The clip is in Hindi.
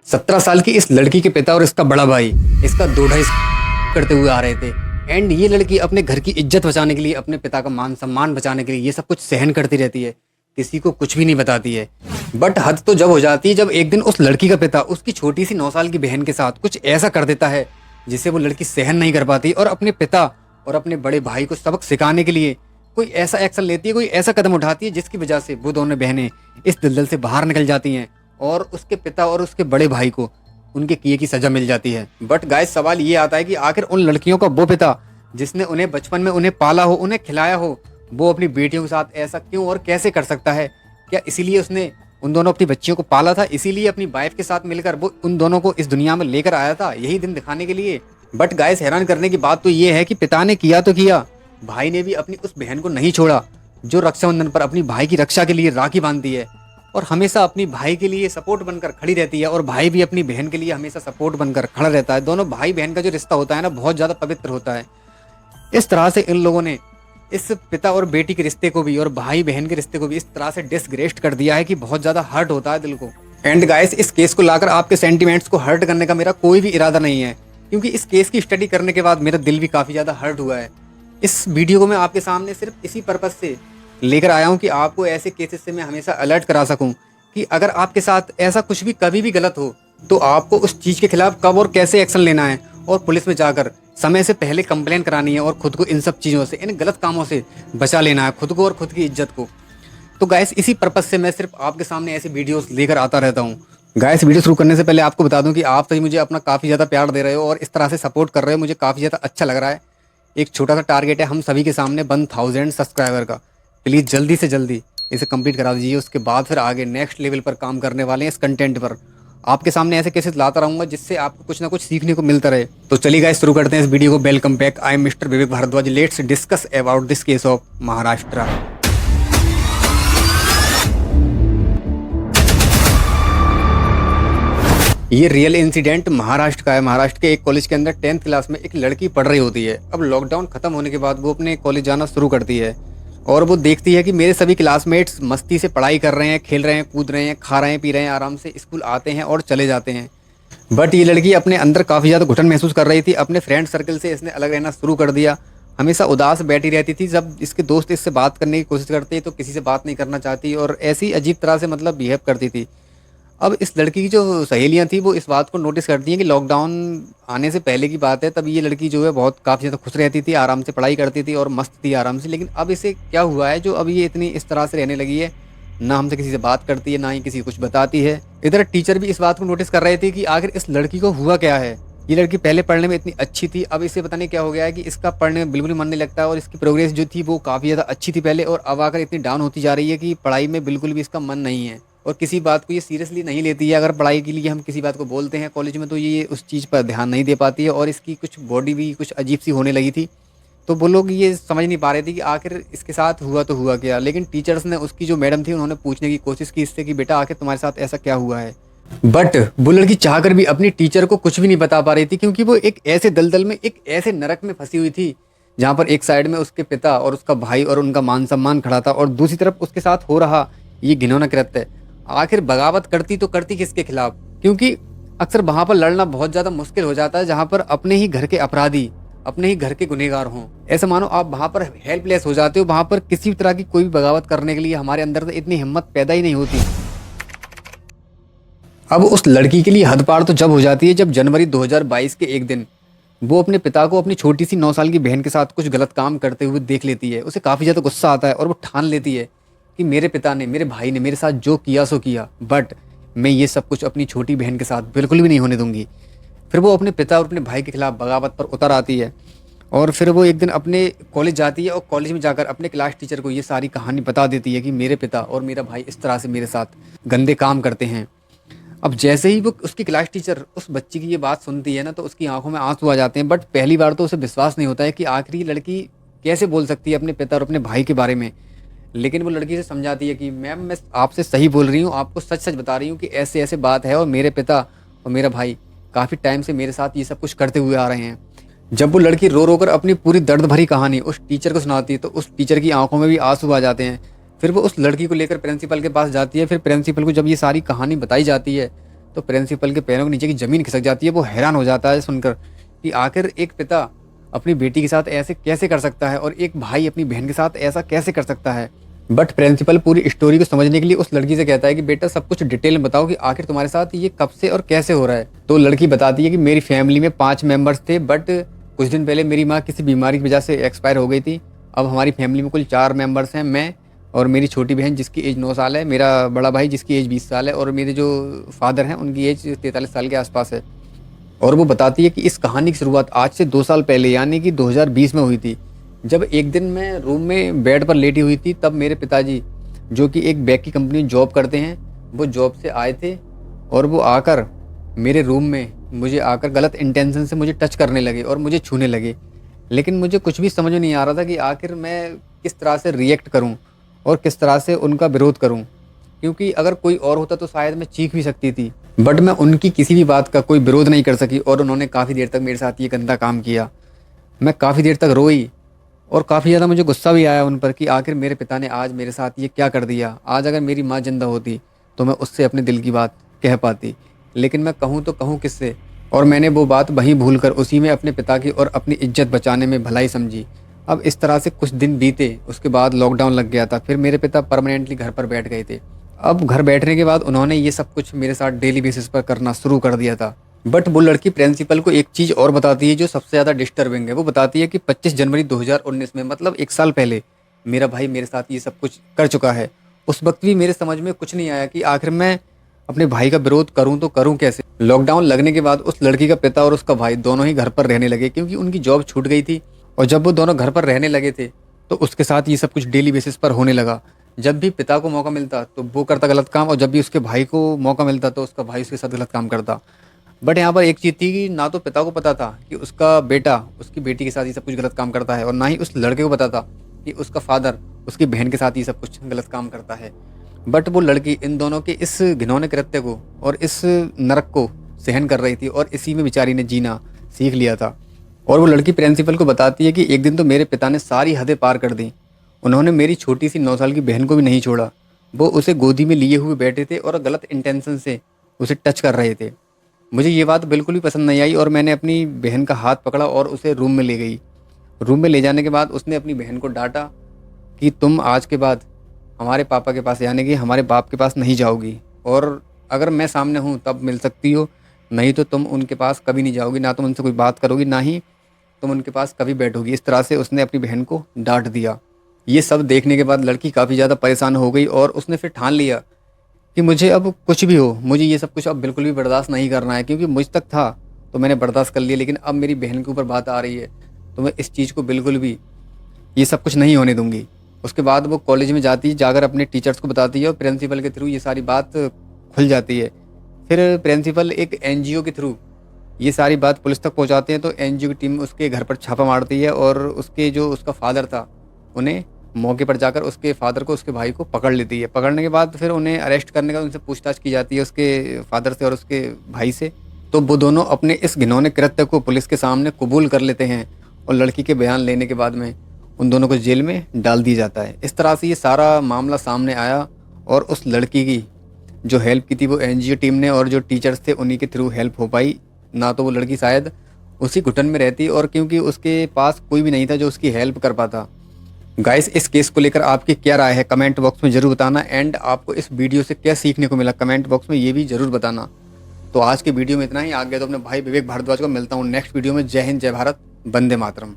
17 साल की इस लड़की के पिता और इसका बड़ा भाई इसका दो ढाई करते हुए आ रहे थे। एंड ये लड़की अपने घर की इज्जत बचाने के लिए, अपने पिता का मान सम्मान बचाने के लिए ये सब कुछ सहन करती रहती है, किसी को कुछ भी नहीं बताती है। बट हद तो जब हो जाती है जब एक दिन उस लड़की का पिता उसकी छोटी सी 9 साल की बहन के साथ कुछ ऐसा कर देता है जिसे वो लड़की सहन नहीं कर पाती, और अपने पिता और अपने बड़े भाई को सबक सिखाने के लिए कोई ऐसा एक्शन लेती है, कोई ऐसा कदम उठाती है जिसकी वजह से वो दोनों बहनें इस दलदल से बाहर निकल जाती हैं और उसके पिता और उसके बड़े भाई को उनके किए की सजा मिल जाती है। बट गाइस, सवाल ये आता है कि आखिर उन लड़कियों का वो पिता जिसने उन्हें बचपन में उन्हें पाला हो, उन्हें खिलाया हो, वो अपनी बेटियों के साथ ऐसा क्यों और कैसे कर सकता है? क्या इसीलिए उसने उन दोनों अपनी बच्चियों को पाला था, इसीलिए अपनी वाइफ के साथ मिलकर वो उन दोनों को इस दुनिया में लेकर आया था, यही दिन दिखाने के लिए? बट गाइस, हैरान करने की बात तो ये है कि पिता ने किया तो किया, भाई ने भी अपनी उस बहन को नहीं छोड़ा जो रक्षाबंधन पर अपनी भाई की रक्षा के लिए राखी बांधती है और हमेशा अपनी भाई के लिए सपोर्ट बनकर खड़ी रहती है, और भाई भी अपनी बहन के लिए हमेशा सपोर्ट बनकर खड़ा रहता है। दोनों भाई बहन का जो रिश्ता होता है ना, बहुत ज़्यादा पवित्र होता है। इस तरह से इन लोगों ने इस पिता और बेटी के रिश्ते को भी और भाई बहन के रिश्ते को भी इस तरह से डिसग्रेस्ड कर दिया है कि बहुत ज़्यादा हर्ट होता है दिल को। एंड गाइस, इस केस को लाकर आपके सेंटिमेंट्स को हर्ट करने का मेरा कोई भी इरादा नहीं है, क्योंकि इस केस की स्टडी करने के बाद मेरा दिल भी काफ़ी ज़्यादा हर्ट हुआ है। इस वीडियो को मैं आपके सामने सिर्फ इसी पर्पज़ से लेकर आया हूँ कि आपको ऐसे केसेस से मैं हमेशा अलर्ट करा सकूँ कि अगर आपके साथ ऐसा कुछ भी कभी भी गलत हो तो आपको उस चीज़ के खिलाफ कब और कैसे एक्शन लेना है, और पुलिस में जाकर समय से पहले कंप्लेन करानी है और खुद को इन सब चीज़ों से, इन गलत कामों से बचा लेना है, खुद को और खुद की इज्जत को। तो गाइस, इसी पर्पज़ से मैं सिर्फ आपके सामने ऐसे वीडियोस लेकर आता रहता हूँ। गाइस, वीडियो शुरू करने से पहले आपको बता दूं कि आप सभी मुझे अपना काफ़ी ज़्यादा प्यार दे रहे हो और इस तरह से सपोर्ट कर रहे हो, मुझे काफ़ी ज़्यादा अच्छा लग रहा है। एक छोटा सा टारगेट है हम सभी के सामने 1000 सब्सक्राइबर का, प्लीज़ जल्दी से जल्दी इसे कंप्लीट करा दीजिए। उसके बाद फिर आगे नेक्स्ट लेवल पर काम करने वाले हैं इस कंटेंट पर। आपके सामने ऐसे केसेस लाता रहूँगा जिससे आपको कुछ ना कुछ सीखने को मिलता रहे। तो चलिए गाइस, शुरू करते हैं इस वीडियो को। Welcome back, I am mister Vivek Bhardwaj. Let's discuss about this case of Maharashtra. ये रियल इंसिडेंट महाराष्ट्र का है। महाराष्ट्र के एक कॉलेज के अंदर 10th क्लास में एक लड़की पढ़ रही होती है। अब लॉकडाउन खत्म होने के बाद वो अपने कॉलेज जाना शुरू करती है और वो देखती है कि मेरे सभी क्लासमेट्स मस्ती से पढ़ाई कर रहे हैं, खेल रहे हैं, कूद रहे हैं, खा रहे हैं, पी रहे हैं, आराम से स्कूल आते हैं और चले जाते हैं। बट ये लड़की अपने अंदर काफ़ी ज़्यादा घुटन महसूस कर रही थी। अपने फ्रेंड सर्कल से इसने अलग रहना शुरू कर दिया। हमेशा उदास बैठी रहती थी। जब इसके दोस्त इससे बात करने की कोशिश करते तो किसी से बात नहीं करना चाहती और ऐसी अजीब तरह से मतलब बिहेव करती थी। अब इस लड़की की जो सहेलियां थी वो इस बात को नोटिस करती हैं कि लॉकडाउन आने से पहले की बात है, तब ये लड़की जो है बहुत काफ़ी ज़्यादा खुश रहती थी, आराम से पढ़ाई करती थी और मस्त थी आराम से। लेकिन अब इसे क्या हुआ है जो अब ये इतनी इस तरह से रहने लगी है, ना हमसे किसी से बात करती है, ना ही किसी को कुछ बताती है। इधर टीचर भी इस बात को नोटिस कर रहे थे कि आखिर इस लड़की को हुआ क्या है। ये लड़की पहले पढ़ने में इतनी अच्छी थी, अब इसे पता नहीं क्या हो गया है कि इसका पढ़ने में बिल्कुल मन नहीं लगता और इसकी प्रोग्रेस जो थी वो काफ़ी ज़्यादा अच्छी थी पहले, और अब आकर इतनी डाउन होती जा रही है कि पढ़ाई में बिल्कुल भी इसका मन नहीं है और किसी बात को ये सीरियसली नहीं लेती है। अगर पढ़ाई के लिए हम किसी बात को बोलते हैं कॉलेज में तो ये उस चीज़ पर ध्यान नहीं दे पाती है, और इसकी कुछ बॉडी भी कुछ अजीब सी होने लगी थी। तो वो लोग ये समझ नहीं पा रहे थे कि आखिर इसके साथ हुआ तो हुआ क्या। लेकिन टीचर्स ने, उसकी जो मैडम थी, उन्होंने पूछने की कोशिश की इससे कि बेटा आखिर तुम्हारे साथ ऐसा क्या हुआ है। बट वो लड़की चाहकर भी अपनी टीचर को कुछ भी नहीं बता पा रही थी, क्योंकि वो एक ऐसे दलदल में, एक ऐसे नरक में फंसी हुई थी जहाँ पर एक साइड में उसके पिता और उसका भाई और उनका मान सम्मान खड़ा था और दूसरी तरफ उसके साथ हो रहा ये घिनौना कृत्य। आखिर बगावत करती तो करती किसके खिलाफ? क्योंकि अक्सर वहाँ पर लड़ना बहुत ज़्यादा मुश्किल हो जाता है जहाँ पर अपने ही घर के अपराधी, अपने ही घर के गुनहगार हों। ऐसा मानो आप वहाँ पर हेल्पलेस हो जाते हो। वहाँ पर किसी भी तरह की कोई भी बगावत करने के लिए हमारे अंदर तो इतनी हिम्मत पैदा ही नहीं होती। अब उस लड़की के लिए हद पार तो जब हो जाती है जब जनवरी 2022 के एक दिन वो अपने पिता को अपनी छोटी सी 9 साल की बहन के साथ कुछ गलत काम करते हुए देख लेती है। उसे काफ़ी ज़्यादा गुस्सा आता है और वो ठान लेती है कि मेरे पिता ने, मेरे भाई ने मेरे साथ जो किया सो किया, बट मैं ये सब कुछ अपनी छोटी बहन के साथ बिल्कुल भी नहीं होने दूंगी। फिर वो अपने पिता और अपने भाई के खिलाफ बगावत पर उतर आती है और फिर वो एक दिन अपने कॉलेज जाती है और कॉलेज में जाकर अपने क्लास टीचर को ये सारी कहानी बता देती है कि मेरे पिता और मेरा भाई इस तरह से मेरे साथ गंदे काम करते हैं। अब जैसे ही वो उसकी क्लास टीचर उस बच्ची की ये बात सुनती है ना, तो उसकी आंखों में आंसू आ जाते हैं। बट पहली बार तो उसे विश्वास नहीं होता है कि आखिर ये लड़की कैसे बोल सकती है अपने पिता और अपने भाई के बारे में। लेकिन वो लड़की से समझाती है कि मैम, मैं आपसे सही बोल रही हूँ, आपको सच सच बता रही हूँ कि ऐसे ऐसे बात है और मेरे पिता और मेरा भाई काफ़ी टाइम से मेरे साथ ये सब कुछ करते हुए आ रहे हैं। जब वो लड़की रो रो कर अपनी पूरी दर्द भरी कहानी उस टीचर को सुनाती है तो उस टीचर की आंखों में भी आंसू आ जाते हैं। फिर वो उस लड़की को लेकर प्रिंसिपल के पास जाती है। फिर प्रिंसिपल को जब ये सारी कहानी बताई जाती है तो प्रिंसिपल के पैरों के नीचे की ज़मीन खिसक जाती है। वो हैरान हो जाता है सुनकर कि आखिर एक पिता अपनी बेटी के साथ ऐसे कैसे कर सकता है और एक भाई अपनी बहन के साथ ऐसा कैसे कर सकता है। बट प्रिंसिपल पूरी स्टोरी को समझने के लिए उस लड़की से कहता है कि बेटा सब कुछ डिटेल में बताओ कि आखिर तुम्हारे साथ ये कब से और कैसे हो रहा है। तो लड़की बताती है कि मेरी फैमिली में 5 मेंबर्स थे, बट कुछ दिन पहले मेरी माँ किसी बीमारी की वजह से एक्सपायर हो गई थी। अब हमारी फैमिली में कुल 4 मेंबर्स हैं, मैं और मेरी छोटी बहन जिसकी एज 9 साल है, मेरा बड़ा भाई जिसकी एज 20 साल है और मेरे जो फादर हैं उनकी एज 43 साल के आसपास है। और वो बताती है कि इस कहानी की शुरुआत आज से 2 साल पहले यानी कि 2020 में हुई थी। जब एक दिन मैं रूम में बेड पर लेटी हुई थी, तब मेरे पिताजी जो कि एक बैग की कंपनी में जॉब करते हैं, वो जॉब से आए थे और वो आकर मेरे रूम में मुझे आकर गलत इंटेंशन से मुझे टच करने लगे और मुझे छूने लगे। लेकिन मुझे कुछ भी समझ में नहीं आ रहा था कि आखिर मैं किस तरह से रिएक्ट करूं और किस तरह से उनका विरोध करूं, क्योंकि अगर कोई और होता तो शायद मैं चीख भी सकती थी। बट मैं उनकी किसी भी बात का कोई विरोध नहीं कर सकी और उन्होंने काफ़ी देर तक मेरे साथ ये गंदा काम किया। मैं काफ़ी देर तक रोई और काफ़ी ज़्यादा मुझे गुस्सा भी आया उन पर कि आखिर मेरे पिता ने आज मेरे साथ ये क्या कर दिया। आज अगर मेरी माँ जिंदा होती तो मैं उससे अपने दिल की बात कह पाती, लेकिन मैं कहूँ तो कहूँ किससे। और मैंने वो बात वहीं भूलकर उसी में अपने पिता की और अपनी इज्जत बचाने में भलाई समझी। अब इस तरह से कुछ दिन बीते, उसके बाद लॉकडाउन लग गया था। फिर मेरे पिता परमानेंटली घर पर बैठ गए थे। अब घर बैठने के बाद उन्होंने ये सब कुछ मेरे साथ डेली बेसिस पर करना शुरू कर दिया था। बट वो लड़की प्रिंसिपल को एक चीज़ और बताती है जो सबसे ज़्यादा डिस्टर्बिंग है। वो बताती है कि 25 जनवरी 2019 में, मतलब 1 साल पहले, मेरा भाई मेरे साथ ये सब कुछ कर चुका है। उस वक्त भी मेरे समझ में कुछ नहीं आया कि आखिर मैं अपने भाई का विरोध करूं तो करूं कैसे। लॉकडाउन लगने के बाद उस लड़की का पिता और उसका भाई दोनों ही घर पर रहने लगे, क्योंकि उनकी जॉब छूट गई थी। और जब वो दोनों घर पर रहने लगे थे तो उसके साथ ये सब कुछ डेली बेसिस पर होने लगा। जब भी पिता को मौका मिलता तो वो करता गलत काम, और जब भी उसके भाई को मौका मिलता तो उसका भाई उसके साथ गलत काम करता। बट यहाँ पर एक चीज़ थी कि ना तो पिता को पता था कि उसका बेटा उसकी बेटी के साथ ये सब कुछ गलत काम करता है, और ना ही उस लड़के को पता था कि उसका फादर उसकी बहन के साथ ये सब कुछ गलत काम करता है। बट वो लड़की इन दोनों के इस घिनौने कृत्य को और इस नरक को सहन कर रही थी और इसी में बेचारी ने जीना सीख लिया था। और वो लड़की प्रिंसिपल को बताती है कि एक दिन तो मेरे पिता ने सारी हदें पार कर दी। उन्होंने मेरी छोटी सी 9 साल की बहन को भी नहीं छोड़ा। वो उसे गोदी में लिए हुए बैठे थे और गलत इंटेंशन से उसे टच कर रहे थे। मुझे ये बात बिल्कुल भी पसंद नहीं आई और मैंने अपनी बहन का हाथ पकड़ा और उसे रूम में ले गई। रूम में ले जाने के बाद उसने अपनी बहन को डांटा कि तुम आज के बाद हमारे पापा के पास यानी कि हमारे बाप के पास नहीं जाओगी, और अगर मैं सामने हूँ तब मिल सकती हो, नहीं तो तुम उनके पास कभी नहीं जाओगी, ना तुम उनसे कोई बात करोगी, ना ही तुम उनके पास कभी बैठोगी। इस तरह से उसने अपनी बहन को डांट दिया। ये सब देखने के बाद लड़की काफ़ी ज़्यादा परेशान हो गई और उसने फिर ठान लिया कि मुझे अब कुछ भी हो, मुझे ये सब कुछ अब बिल्कुल भी बर्दाश्त नहीं करना है। क्योंकि मुझ तक था तो मैंने बर्दाश्त कर लिया, लेकिन अब मेरी बहन के ऊपर बात आ रही है तो मैं इस चीज़ को बिल्कुल भी ये सब कुछ नहीं होने दूंगी। उसके बाद वो कॉलेज में जाती है, जाकर अपने टीचर्स को बताती है और प्रिंसिपल के थ्रू ये सारी बात खुल जाती है। फिर प्रिंसिपल एक एनजीओ के थ्रू ये सारी बात पुलिस तक पहुंचाते हैं, तो एनजीओ की टीम उसके घर पर छापा मारती है और उसका फादर था उन्हें मौके पर जाकर उसके फादर को उसके भाई को पकड़ लेती है। पकड़ने के बाद फिर उन्हें अरेस्ट करने का उनसे पूछताछ की जाती है उसके फादर से और उसके भाई से। तो वो दोनों अपने इस घिनौने कृत्य को पुलिस के सामने कबूल कर लेते हैं और लड़की के बयान लेने के बाद में उन दोनों को जेल में डाल दिया जाता है। इस तरह से ये सारा मामला सामने आया और उस लड़की की जो हेल्प की थी वो एनजीओ टीम ने, और जो टीचर्स थे उन्हीं के थ्रू हेल्प हो पाई। ना तो वो लड़की शायद उसी घुटन में रहती, और क्योंकि उसके पास कोई भी नहीं था जो उसकी हेल्प कर पाता। गाइस, इस केस को लेकर आपकी क्या राय है कमेंट बॉक्स में ज़रूर बताना, एंड आपको इस वीडियो से क्या सीखने को मिला कमेंट बॉक्स में ये भी ज़रूर बताना। तो आज के वीडियो में इतना ही। आगे तो अपने भाई विवेक भारद्वाज को मिलता हूँ नेक्स्ट वीडियो में। जय हिंद, जय भारत, वंदे मातरम।